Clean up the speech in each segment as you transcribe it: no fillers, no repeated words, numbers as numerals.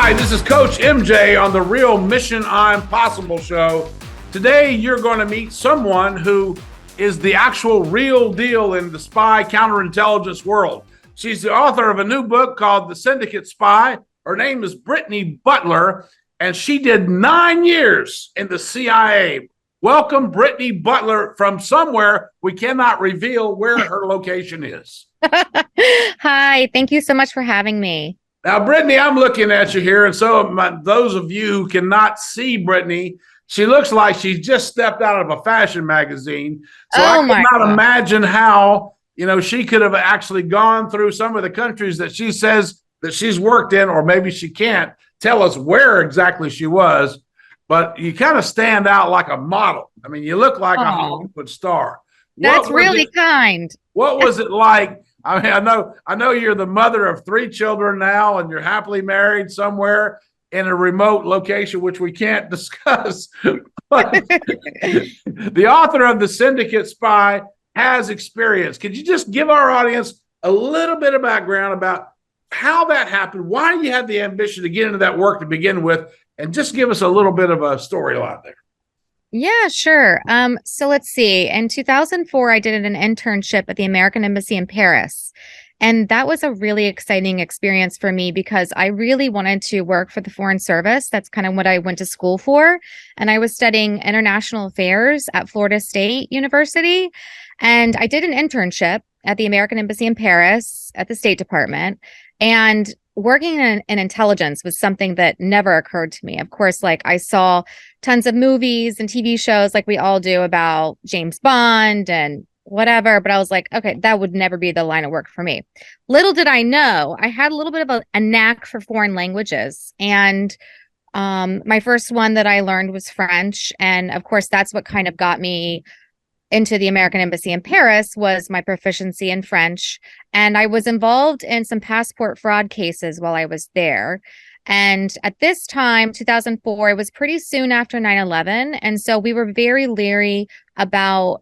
Hi, this is Coach MJ on the Real Mission Impossible show. Today, you're going to meet someone who is the actual real deal in the spy counterintelligence world. She's the author of a new book called The Syndicate Spy. Her name is Brittany Butler, and she did 9 years in the CIA. Welcome, Brittany Butler, from somewhere we cannot reveal where her location is. Hi, thank you so much for having me. Now, Brittany, I'm looking at you here, and so those of you who cannot see Brittany, she looks like she's just stepped out of a fashion magazine. So I cannot imagine how, she could have actually gone through some of the countries that she says that she's worked in, or maybe she can't tell us where exactly she was, but you kind of stand out like a model. I mean, you look like a Hollywood star. That's really kind. What was it like? I mean, I know you're the mother of 3 children now, and you're happily married somewhere in a remote location, which we can't discuss. But the author of The Syndicate Spy has experience. Could you just give our audience a little bit of background about how that happened? Why you had the ambition to get into that work to begin with, and just give us a little bit of a storyline there. Yeah, sure. So let's see. In 2004, I did an internship at the American Embassy in Paris. And that was a really exciting experience for me because I really wanted to work for the Foreign Service. That's kind of what I went to school for. And I was studying international affairs at Florida State University. And I did an internship at the American Embassy in Paris at the State Department. And working in intelligence was something that never occurred to me. Of course, like I saw tons of movies and TV shows like we all do about James Bond and whatever, but I was like, okay, that would never be the line of work for me. Little did I know, I had a little bit of a knack for foreign languages. And my first one that I learned was French. And of course, that's what kind of got me into the American Embassy in Paris, was my proficiency in French. And I was involved in some passport fraud cases while I was there. And at this time, 2004, it was pretty soon after 9/11. And so we were very leery about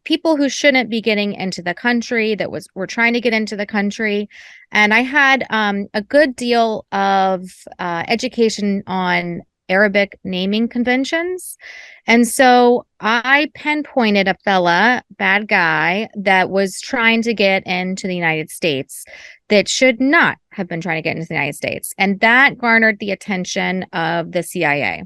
people who shouldn't be getting into the country, were trying to get into the country. And I had a good deal of education on Arabic naming conventions. And so I pinpointed a bad guy, that was trying to get into the United States that should not have been trying to get into the United States. And that garnered the attention of the CIA.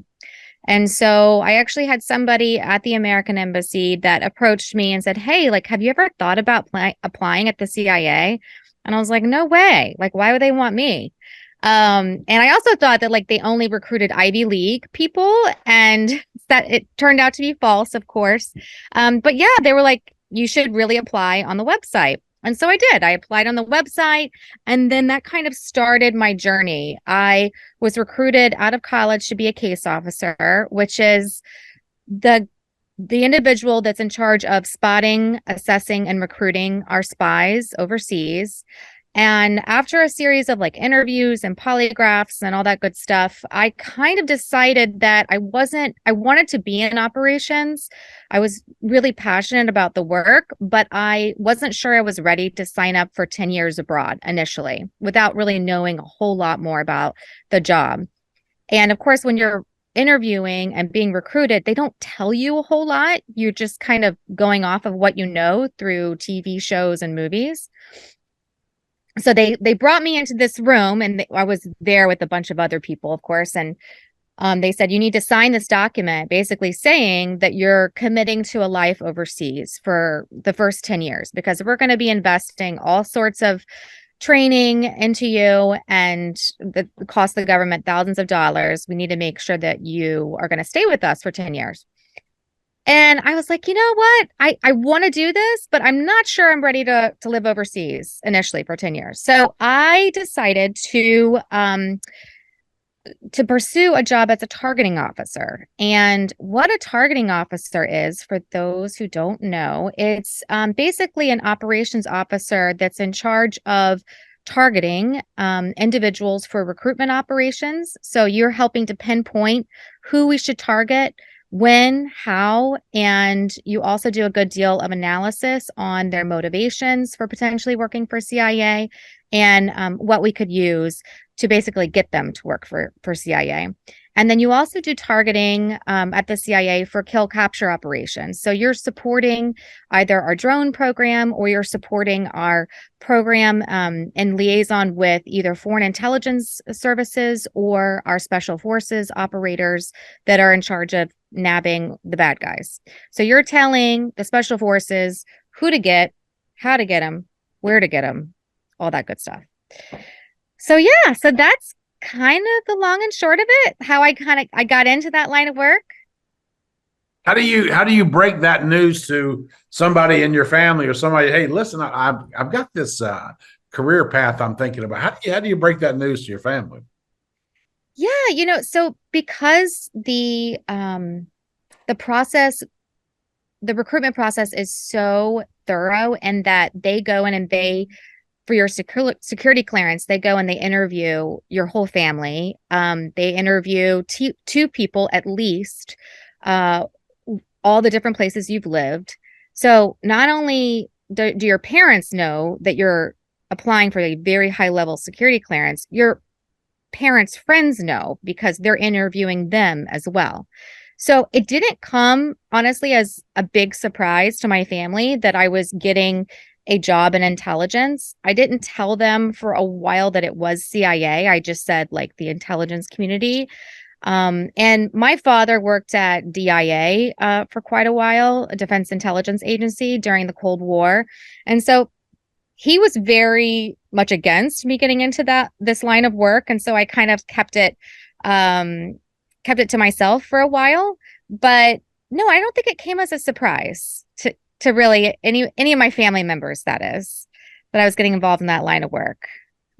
And so I actually had somebody at the American Embassy that approached me and said, hey, like, have you ever thought about applying at the CIA? And I was like, no way. Like, why would they want me? And I also thought that like they only recruited Ivy League people, and that it turned out to be false, of course. But yeah, they were like, you should really apply on the website. And so I did. I applied on the website, and then that kind of started my journey. I was recruited out of college to be a case officer, which is the individual that's in charge of spotting, assessing, and recruiting our spies overseas. And after a series of like interviews and polygraphs and all that good stuff, I kind of decided that I wanted to be in operations. I was really passionate about the work, but I wasn't sure I was ready to sign up for 10 years abroad initially, without really knowing a whole lot more about the job. And of course, when you're interviewing and being recruited, they don't tell you a whole lot. You're just kind of going off of what you know through TV shows and movies. So they brought me into this room, and I was there with a bunch of other people, of course. And they said, you need to sign this document basically saying that you're committing to a life overseas for the first 10 years, because we're going to be investing all sorts of training into you, and the cost the government thousands of dollars. We need to make sure that you are going to stay with us for 10 years. And I was like, you know what? I want to do this, but I'm not sure I'm ready to live overseas initially for 10 years. So I decided to pursue a job as a targeting officer. And what a targeting officer is, for those who don't know, it's basically an operations officer that's in charge of targeting individuals for recruitment operations. So you're helping to pinpoint who we should target, when, how, and you also do a good deal of analysis on their motivations for potentially working for CIA, and what we could use to basically get them to work for CIA. And then you also do targeting at the CIA for kill capture operations. So you're supporting either our drone program, or you're supporting our program in liaison with either foreign intelligence services or our special forces operators that are in charge of nabbing the bad guys. So you're telling the special forces who to get, how to get them, where to get them, all that good stuff. So yeah, so that's kind of the long and short of it, how I got into that line of work. How do you break that news to somebody in your family or somebody? Hey, listen, I've got this career path I'm thinking about. How do you break that news to your family? Yeah, so because the process, the recruitment process is so thorough, and that they go in and for your security clearance, they go and they interview your whole family. They interview two people at least, all the different places you've lived. So not only do your parents know that you're applying for a very high level security clearance, your parents' friends know because they're interviewing them as well. So it didn't come, honestly, as a big surprise to my family that I was getting a job in intelligence. I didn't tell them for a while that it was CIA. I just said like the intelligence community. And my father worked at DIA for quite a while, a Defense Intelligence Agency during the Cold War. And so he was very much against me getting into this line of work. And so I kind of kept it to myself for a while. But no, I don't think it came as a surprise to really any of my family members, that I was getting involved in that line of work.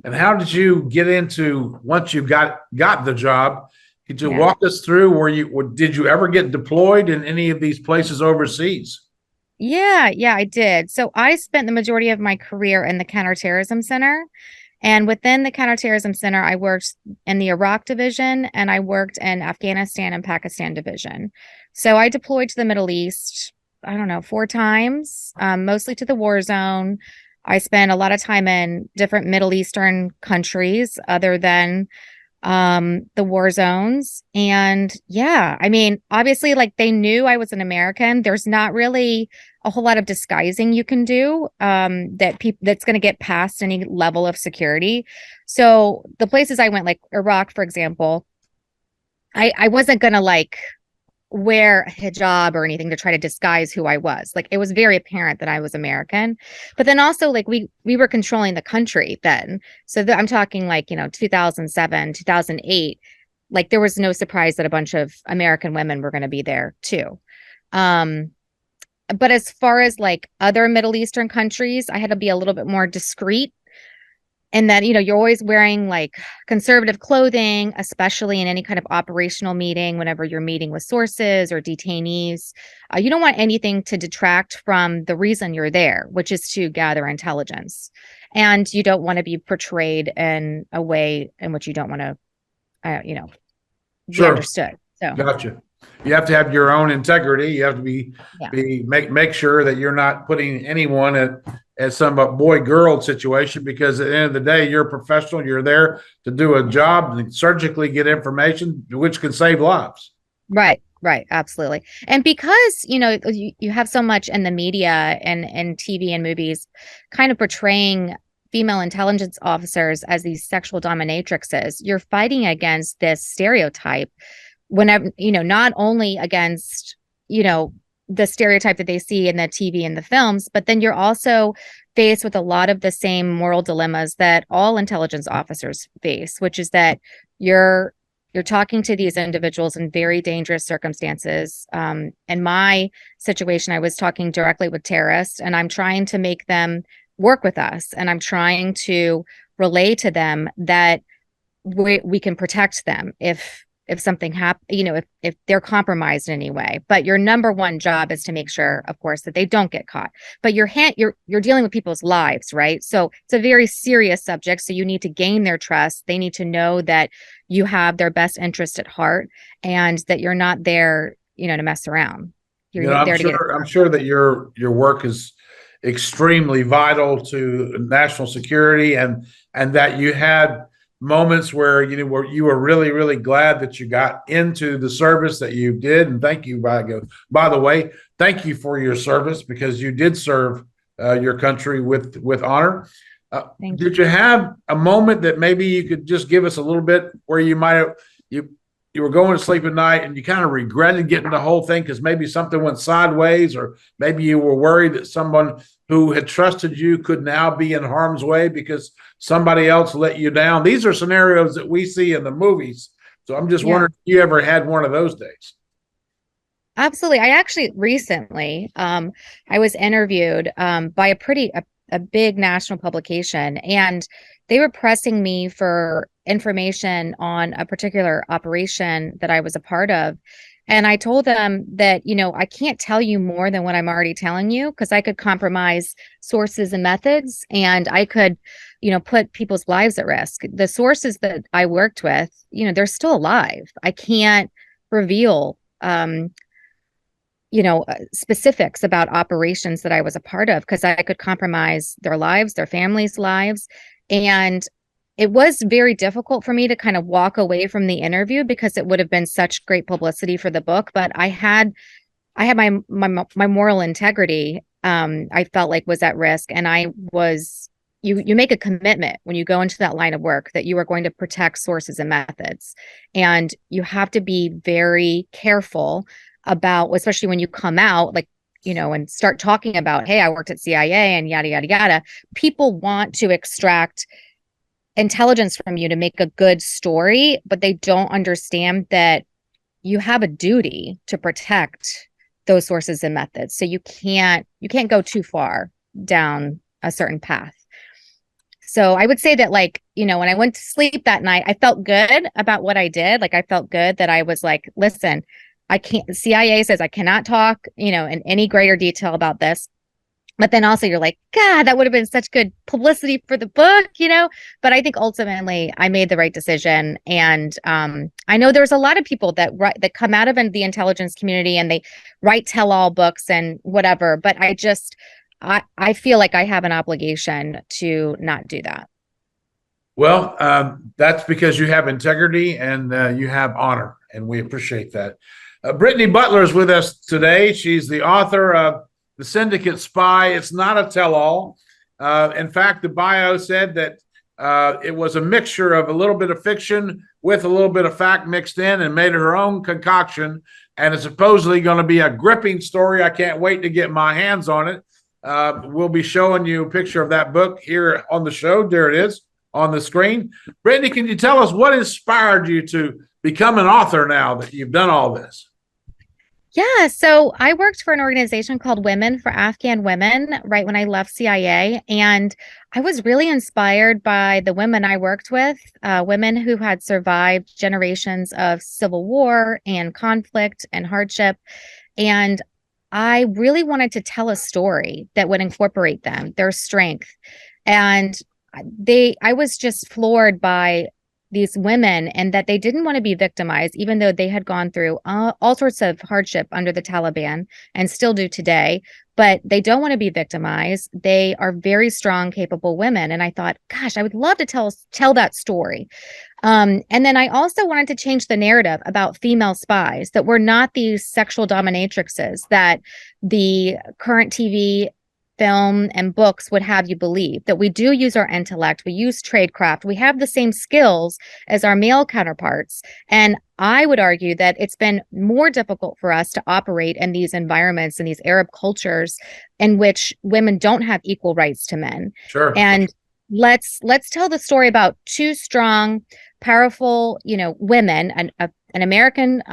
And how did you get into, once you got the job? Could you Yeah. walk us through did you ever get deployed in any of these places overseas? Yeah, I did. So I spent the majority of my career in the Counterterrorism Center. And within the Counterterrorism Center, I worked in the Iraq division, and I worked in Afghanistan and Pakistan division. So I deployed to the Middle East, I don't know, 4 times, mostly to the war zone. I spent a lot of time in different Middle Eastern countries other than the war zones. And yeah, I mean, obviously, like, they knew I was an American. There's not really a whole lot of disguising you can do that's going to get past any level of security. So the places I went, like Iraq, for example, I wasn't going to like wear a hijab or anything to try to disguise who I was. Like, it was very apparent that I was American. But then also, like, we were controlling the country then. So I'm talking like, 2007, 2008. Like, there was no surprise that a bunch of American women were going to be there too. But as far as like other Middle Eastern countries, I had to be a little bit more discreet. And that, you're always wearing like conservative clothing, especially in any kind of operational meeting, whenever you're meeting with sources or detainees. You don't want anything to detract from the reason you're there, which is to gather intelligence. And you don't want to be portrayed in a way in which you don't want to, be Sure. understood. So Gotcha. You have to have your own integrity. You have to make sure that you're not putting anyone at some boy girl situation, because at the end of the day, you're a professional. You're there to do a job and surgically get information which can save lives. Right, absolutely. And because, you have so much in the media and TV and movies kind of portraying female intelligence officers as these sexual dominatrixes, you're fighting against this stereotype whenever, not only against, the stereotype that they see in the TV and the films, but then you're also faced with a lot of the same moral dilemmas that all intelligence officers face, which is that you're talking to these individuals in very dangerous circumstances. In my situation, I was talking directly with terrorists, and I'm trying to make them work with us, and I'm trying to relay to them that we can protect them if something happens, if they're compromised in any way. But your number one job is to make sure, of course, that they don't get caught. But you're dealing with people's lives, right? So it's a very serious subject. So you need to gain their trust. They need to know that you have their best interest at heart, and that you're not there, to mess around. You're there to get it. I'm sure that your work is extremely vital to national security, and that you had moments where you were really, really glad that you got into the service that you did. And thank you, by the way, thank you for your service, because you did serve your country with honor. Did you have a moment that maybe you could just give us a little bit, where you might have you were going to sleep at night and you kind of regretted getting the whole thing because maybe something went sideways, or maybe you were worried that someone who had trusted you could now be in harm's way because somebody else let you down? These are scenarios that we see in the movies. So I'm just wondering if you ever had one of those days. Absolutely. I actually recently, I was interviewed by a big national publication, and they were pressing me for information on a particular operation that I was a part of. And I told them that, I can't tell you more than what I'm already telling you, because I could compromise sources and methods, and I could, put people's lives at risk. The sources that I worked with, they're still alive. I can't reveal, specifics about operations that I was a part of, because I could compromise their lives, their families' lives. And it was very difficult for me to kind of walk away from the interview, because it would have been such great publicity for the book. But I had my moral integrity, I felt like, was at risk. And you make a commitment when you go into that line of work that you are going to protect sources and methods. And you have to be very careful about, especially when you come out, and start talking about, hey, I worked at CIA and yada, yada, yada. People want to extract intelligence from you to make a good story, but they don't understand that you have a duty to protect those sources and methods. So you can't go too far down a certain path. So I would say that, when I went to sleep that night, I felt good about what I did. I felt good that I was like, listen, CIA says I cannot talk, in any greater detail about this. But then also you're like, God, that would have been such good publicity for the book, But I think ultimately I made the right decision. And I know there's a lot of people that come out of the intelligence community and they write tell-all books and whatever. But I feel like I have an obligation to not do that. Well, that's because you have integrity and you have honor, and we appreciate that. Brittany Butler is with us today. She's the author of The Syndicate Spy. It's not a tell-all. In fact, the bio said that it was a mixture of a little bit of fiction with a little bit of fact mixed in, and made her own concoction. And it's supposedly going to be a gripping story. I can't wait to get my hands on it. We'll be showing you a picture of that book here on the show. There it is on the screen. Brittany, can you tell us what inspired you to become an author now that you've done all this? Yeah, so I worked for an organization called Women for Afghan Women right when I left CIA, and I was really inspired by the women I worked with, women who had survived generations of civil war and conflict and hardship. And I really wanted to tell a story that would incorporate them, their strength. And I was just floored by these women, and that they didn't want to be victimized, even though they had gone through all sorts of hardship under the Taliban and still do today. But they don't want to be victimized. They are very strong, capable women. And I thought, gosh, I would love to tell that story. And then I also wanted to change the narrative about female spies, that we're not these sexual dominatrixes that the current TV, film, and books would have you believe, that we do use our intellect, we use tradecraft, we have the same skills as our male counterparts. And I would argue that it's been more difficult for us to operate in these environments, in these Arab cultures, in which women don't have equal rights to men. Sure. And let's tell the story about two strong, powerful, women, an American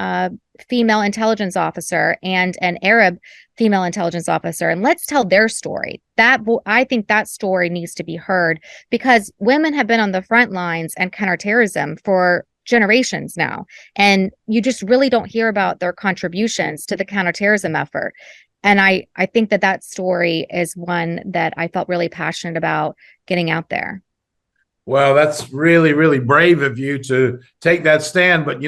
female intelligence officer and an Arab female intelligence officer, and let's tell their story. I think that story needs to be heard, because women have been on the front lines and counterterrorism for generations now, and you just really don't hear about their contributions to the counterterrorism effort. And I think that story is one that I felt really passionate about getting out there. Well, that's really, really brave of you to take that stand. But,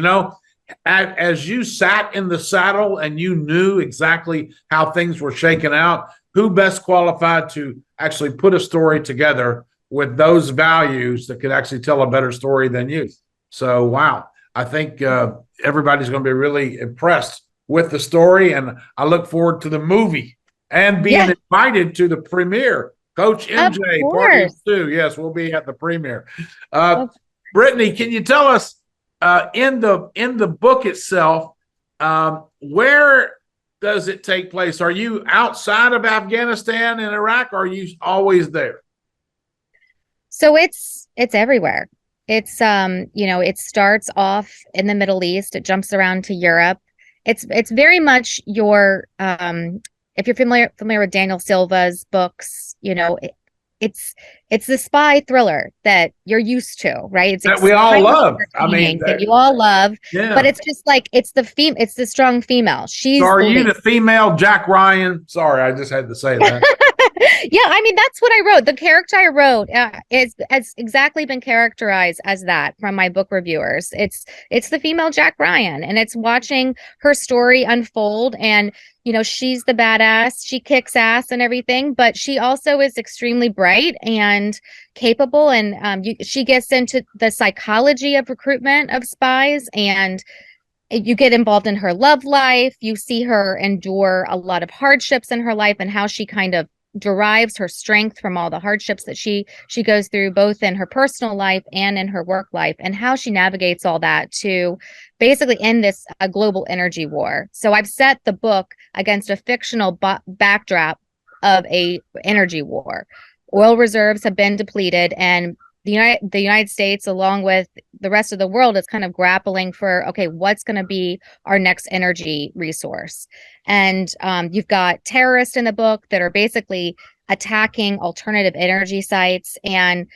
as you sat in the saddle and you knew exactly how things were shaken out, who best qualified to actually put a story together with those values that could actually tell a better story than you. So, wow, I think everybody's going to be really impressed with the story, and I look forward to the movie and being invited to the premiere. Coach MJ, part 2. Yes, we'll be at the premiere. Brittany, can you tell us in the book itself, where does it take place? Are you outside of Afghanistan and Iraq, or are you always there? So it's everywhere. It's it starts off in the Middle East, it jumps around to Europe. It's very much your if you're familiar with Daniel Silva's books, it's the spy thriller that you're used to, right? It's that we all love. I mean, that you all love. Yeah. But it's just like it's the strong female. She's. So are you the female Jack Ryan? Sorry, I just had to say that. Yeah, I mean, that's what I wrote. The character I wrote has exactly been characterized as that from my book reviewers. It's the female Jack Ryan, and it's watching her story unfold. And she's the badass. She kicks ass and everything, but she also is extremely bright and capable. And she gets into the psychology of recruitment of spies, and you get involved in her love life. You see her endure a lot of hardships in her life, and how she kind of derives her strength from all the hardships that she goes through, both in her personal life and in her work life, and how she navigates all that to basically end this a global energy war. So I've set the book against a fictional backdrop of a energy war. Oil reserves have been depleted, and the United States, along with the rest of the world, is kind of grappling for, okay, what's going to be our next energy resource? And you've got terrorists in the book that are basically attacking alternative energy sites. And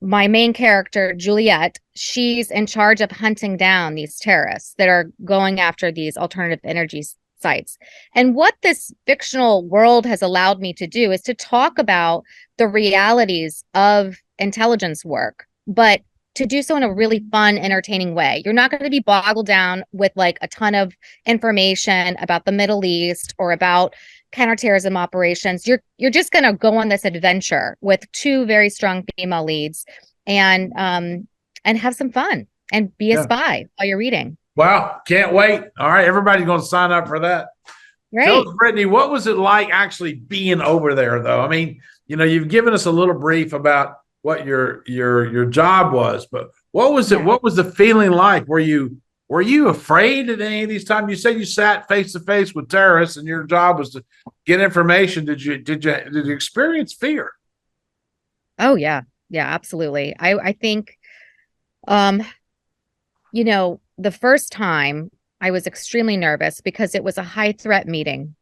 my main character, Juliet, she's in charge of hunting down these terrorists that are going after these alternative energy sites. And what this fictional world has allowed me to do is to talk about the realities of intelligence work, but to do so in a really fun, entertaining way. You're not going to be boggled down with like a ton of information about the Middle East or about counterterrorism operations. You're just going to go on this adventure with two very strong female leads and have some fun and be a spy while you're reading. Wow, can't wait. All right, everybody's going to sign up for that. Right. Tell us, Brittany, what was it like actually being over there, though? I mean, you've given us a little brief about what your job was, but what was it? What was the feeling like? Were you afraid at any of these times? You said you sat face to face with terrorists, and your job was to get information. Did you experience fear? Oh yeah, absolutely. I think, the first time I was extremely nervous because it was a high threat meeting.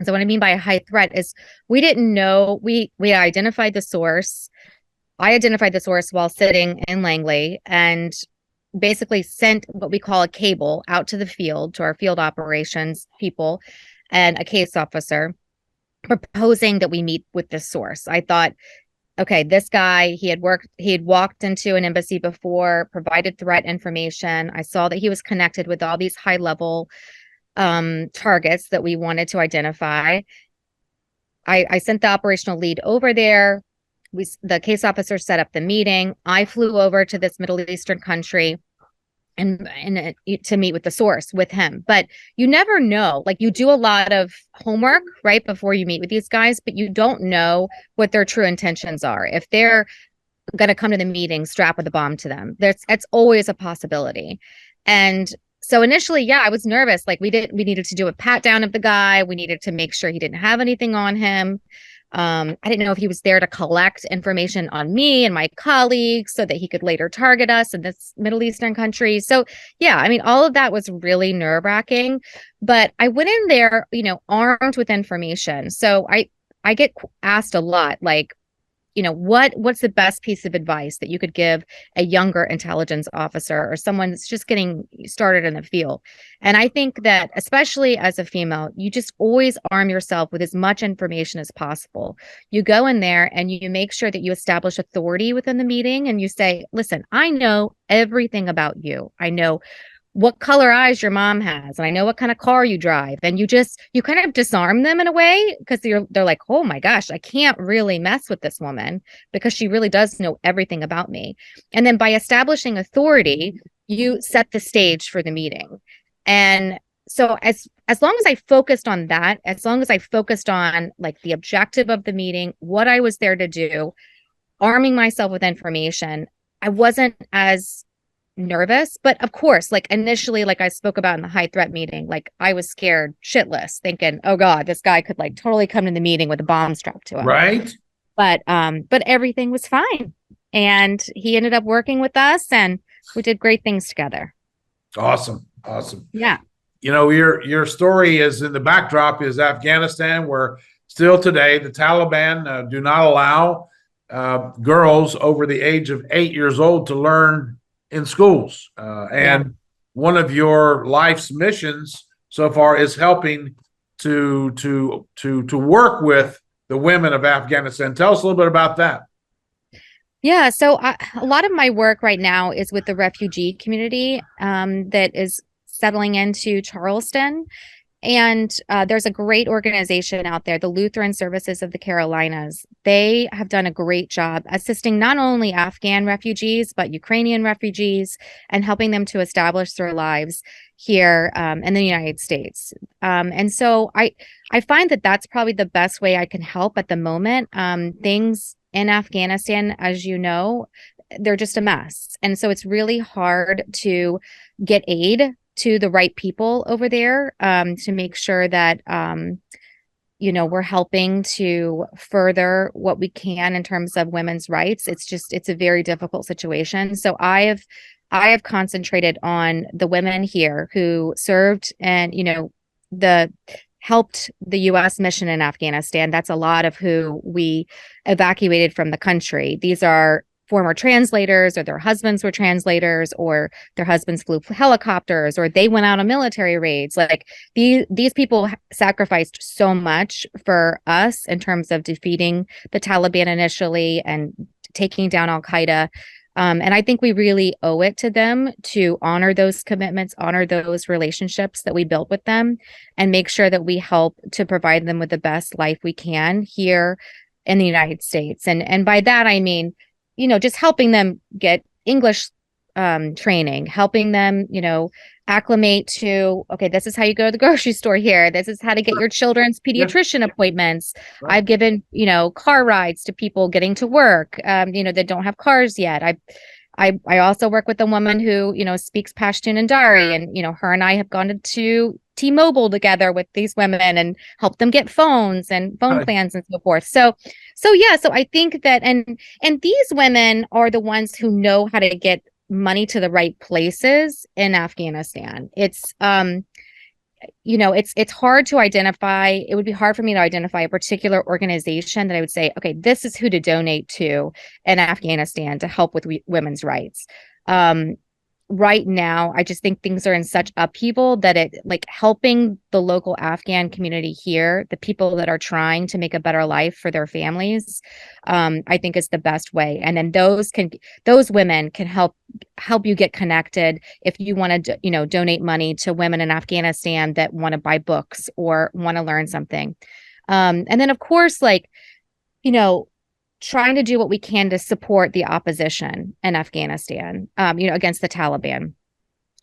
So what I mean by a high threat is we didn't know, we identified the source. I identified the source while sitting in Langley and basically sent what we call a cable out to the field, to our field operations people and a case officer, proposing that we meet with this source. I thought, okay, this guy, he had walked into an embassy before, provided threat information. I saw that he was connected with all these high level targets that we wanted to identify. I sent the operational lead over there. The case officer set up the meeting. I flew over to this Middle Eastern country and to meet with the source with him. But you never know. Like, you do a lot of homework right before you meet with these guys, but you don't know what their true intentions are. If they're going to come to the meeting strapped with a bomb to them, it's always a possibility. And so initially, I was nervous. Like, we needed to do a pat down of the guy. We needed to make sure he didn't have anything on him. I didn't know if he was there to collect information on me and my colleagues so that he could later target us in this Middle Eastern country. So I mean, all of that was really nerve-wracking, but I went in there, armed with information. So I get asked a lot, like, what's the best piece of advice that you could give a younger intelligence officer or someone that's just getting started in the field? And I think that, especially as a female, you just always arm yourself with as much information as possible. You go in there and you make sure that you establish authority within the meeting, and you say, listen, I know everything about you. I know what color eyes your mom has, and I know what kind of car you drive. And you kind of disarm them in a way, because they're like, oh my gosh, I can't really mess with this woman because she really does know everything about me. And then by establishing authority, you set the stage for the meeting. And so as long as I focused on that, as long as I focused on like the objective of the meeting, what I was there to do, arming myself with information, I wasn't as nervous. But of course, like initially, like I spoke about in the high threat meeting, like I was scared shitless, thinking, oh God, this guy could like totally come to the meeting with a bomb strapped to him. Right. But everything was fine. And he ended up working with us, and we did great things together. Awesome. Awesome. Yeah. You know, your story is in the backdrop is Afghanistan, where still today the Taliban do not allow girls over the age of 8 years old to learn in schools. And one of your life's missions so far is helping to work with the women of Afghanistan. Tell us a little bit about that. Yeah, so a lot of my work right now is with the refugee community that is settling into Charleston. And there's a great organization out there, the Lutheran Services of the Carolinas. They have done a great job assisting not only Afghan refugees, but Ukrainian refugees, and helping them to establish their lives here in the United States. And so I find that that's probably the best way I can help at the moment. Things in Afghanistan, as you know, they're just a mess. And so it's really hard to get aid to the right people over there, to make sure that, we're helping to further what we can in terms of women's rights. It's a very difficult situation. So I have concentrated on the women here who served and, helped the U.S. mission in Afghanistan. That's a lot of who we evacuated from the country. These are former translators, or their husbands were translators, or their husbands flew helicopters, or they went out on military raids. Like these people sacrificed so much for us in terms of defeating the Taliban initially and taking down Al-Qaeda. And I think we really owe it to them to honor those commitments, honor those relationships that we built with them, and make sure that we help to provide them with the best life we can here in the United States. And by that, I mean, just helping them get English training, helping them, acclimate to, okay, this is how you go to the grocery store here. This is how to get your children's pediatrician appointments. Right. I've given, car rides to people getting to work, that don't have cars yet. I also work with a woman who, speaks Pashtun and Dari, and, her and I have gone to T-Mobile together with these women and help them get phones and phone plans and so forth. So I think that, and these women are the ones who know how to get money to the right places in Afghanistan. It's hard to identify. It would be hard for me to identify a particular organization that I would say, okay, this is who to donate to in Afghanistan to help with women's rights. Right now, I just think things are in such upheaval that it, like, helping the local Afghan community here, the people that are trying to make a better life for their families, I think is the best way. And then those women can help you get connected if you want to, donate money to women in Afghanistan that want to buy books or want to learn something. And then, of course, trying to do what we can to support the opposition in Afghanistan, against the Taliban.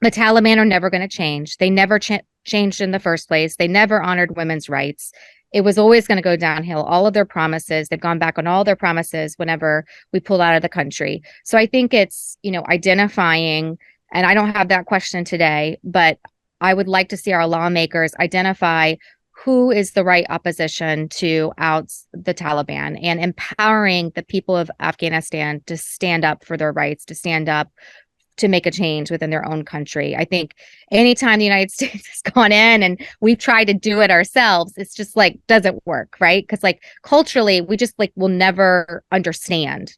The Taliban are never going to change. They never changed in the first place. They never honored women's rights. It was always going to go downhill. All of their promises, they've gone back on all their promises whenever we pulled out of the country. So I think it's, identifying, and I don't have that question today, but I would like to see our lawmakers identify who is the right opposition to out the Taliban, and empowering the people of Afghanistan to stand up for their rights, to stand up to make a change within their own country. I think anytime the United States has gone in and we've tried to do it ourselves, it's just doesn't work, right? Because culturally, we just will never understand,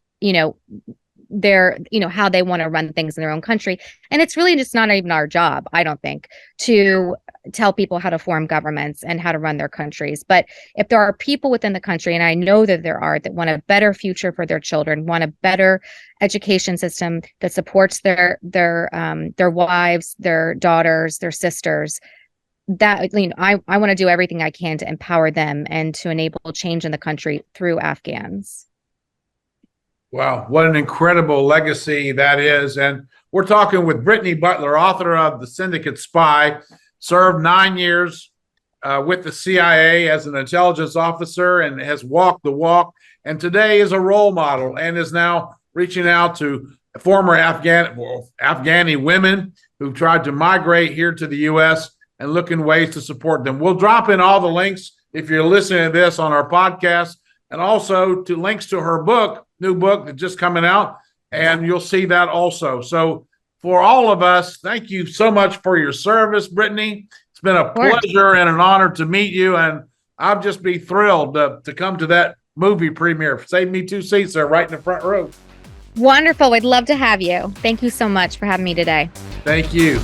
how they want to run things in their own country. And it's really just not even our job, I don't think, to tell people how to form governments and how to run their countries. But if there are people within the country, and I know that there are, that want a better future for their children, want a better education system that supports their wives, their daughters, their sisters, that I want to do everything I can to empower them and to enable change in the country through Afghans. Wow, what an incredible legacy that is. And we're talking with Brittany Butler, author of The Syndicate Spy, served 9 years with the CIA as an intelligence officer and has walked the walk, and today is a role model and is now reaching out to former Afghani women who've tried to migrate here to the U.S. and looking ways to support them. We'll drop in all the links if you're listening to this on our podcast, and also to links to her book, new book that's just coming out, and you'll see that also. So for all of us, thank you so much for your service, Brittany. It's been a pleasure and an honor to meet you, and I'll just be thrilled to come to that movie premiere. Save me 2 seats there right in the front row. Wonderful. We'd love to have you. Thank you so much for having me today. Thank you.